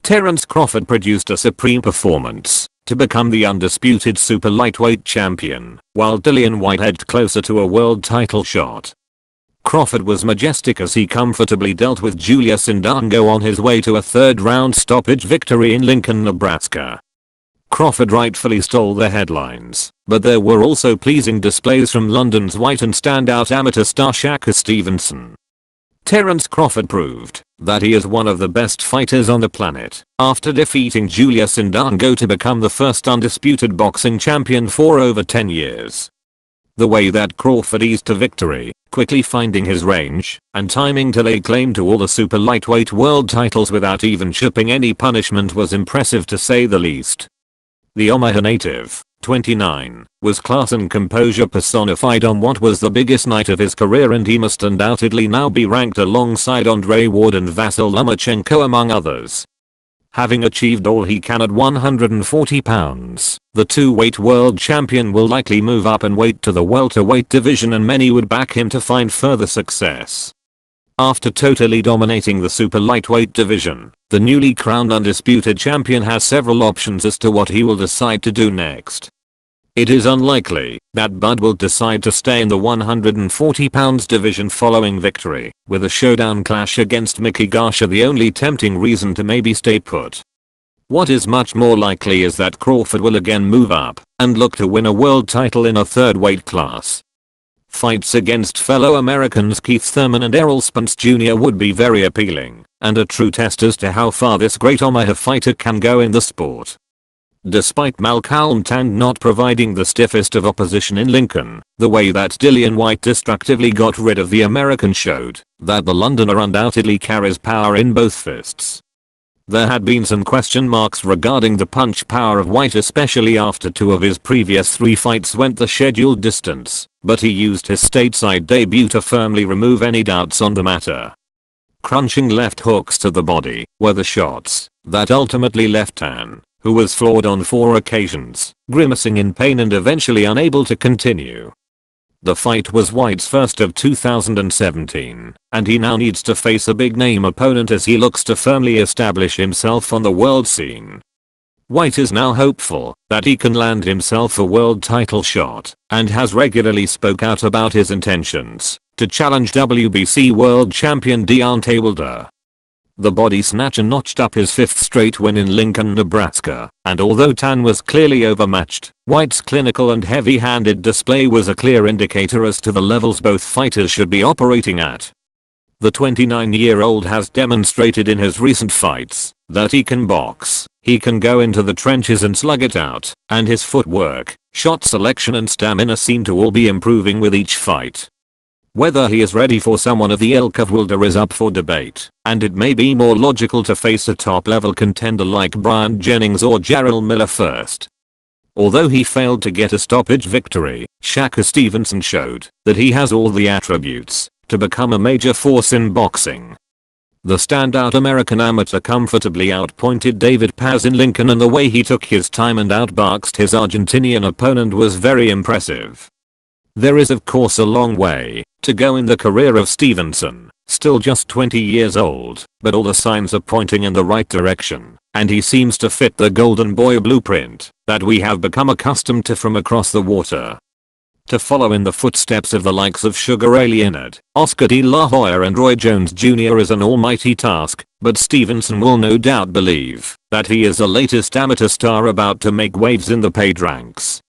Terence Crawford produced a supreme performance to become the undisputed super lightweight champion, while Dillian Whyte edged closer to a world title shot. Crawford was majestic as he comfortably dealt with Julius Indongo on his way to a third-round stoppage victory in Lincoln, Nebraska. Crawford rightfully stole the headlines, but there were also pleasing displays from London's Whyte and standout amateur star Shakur Stevenson. Terence Crawford proved that he is one of the best fighters on the planet after defeating Julius Indongo to become the first undisputed boxing champion for over 10 years. The way that Crawford eased to victory, quickly finding his range and timing to lay claim to all the super lightweight world titles without even shipping any punishment was impressive to say the least. The Omaha native, 29, was class and composure personified on what was the biggest night of his career, and he must undoubtedly now be ranked alongside Andre Ward and Vasyl Lomachenko among others. Having achieved all he can at 140 pounds, the two-weight world champion will likely move up in weight to the welterweight division, and many would back him to find further success. After totally dominating the super lightweight division, the newly crowned undisputed champion has several options as to what he will decide to do next. It is unlikely that Bud will decide to stay in the 140 pounds division following victory, with a showdown clash against Mickey Garsha the only tempting reason to maybe stay put. What is much more likely is that Crawford will again move up and look to win a world title in a third weight class. Fights against fellow Americans Keith Thurman and Errol Spence Jr. would be very appealing, and a true test as to how far this great Omaha fighter can go in the sport. Despite Malcolm Tan not providing the stiffest of opposition in Lincoln, the way that Dillian Whyte destructively got rid of the American showed that the Londoner undoubtedly carries power in both fists. There had been some question marks regarding the punch power of Whyte, especially after 2 of his previous 3 fights went the scheduled distance, but he used his stateside debut to firmly remove any doubts on the matter. Crunching left hooks to the body were the shots that ultimately left Tan, who was floored on 4 occasions, grimacing in pain and eventually unable to continue. The fight was Whyte's first of 2017, and he now needs to face a big-name opponent as he looks to firmly establish himself on the world scene. Whyte is now hopeful that he can land himself a world title shot, and has regularly spoke out about his intentions to challenge WBC world champion Deontay Wilder. The body snatcher notched up his 5th straight win in Lincoln, Nebraska, and although Tan was clearly overmatched, Whyte's clinical and heavy-handed display was a clear indicator as to the levels both fighters should be operating at. The 29-year-old has demonstrated in his recent fights that he can box, he can go into the trenches and slug it out, and his footwork, shot selection and stamina seem to all be improving with each fight. Whether he is ready for someone of the ilk of Wilder is up for debate, and it may be more logical to face a top-level contender like Bryant Jennings or Jarrell Miller first. Although he failed to get a stoppage victory, Shakur Stevenson showed that he has all the attributes to become a major force in boxing. The standout American amateur comfortably outpointed David Paz in Lincoln, and the way he took his time and outboxed his Argentinian opponent was very impressive. There is of course a long way to go in the career of Stevenson, still just 20 years old, but all the signs are pointing in the right direction, and he seems to fit the golden boy blueprint that we have become accustomed to from across the water. To follow in the footsteps of the likes of Sugar Ray Leonard, Oscar De La Hoya and Roy Jones Jr. is an almighty task, but Stevenson will no doubt believe that he is the latest amateur star about to make waves in the paid ranks.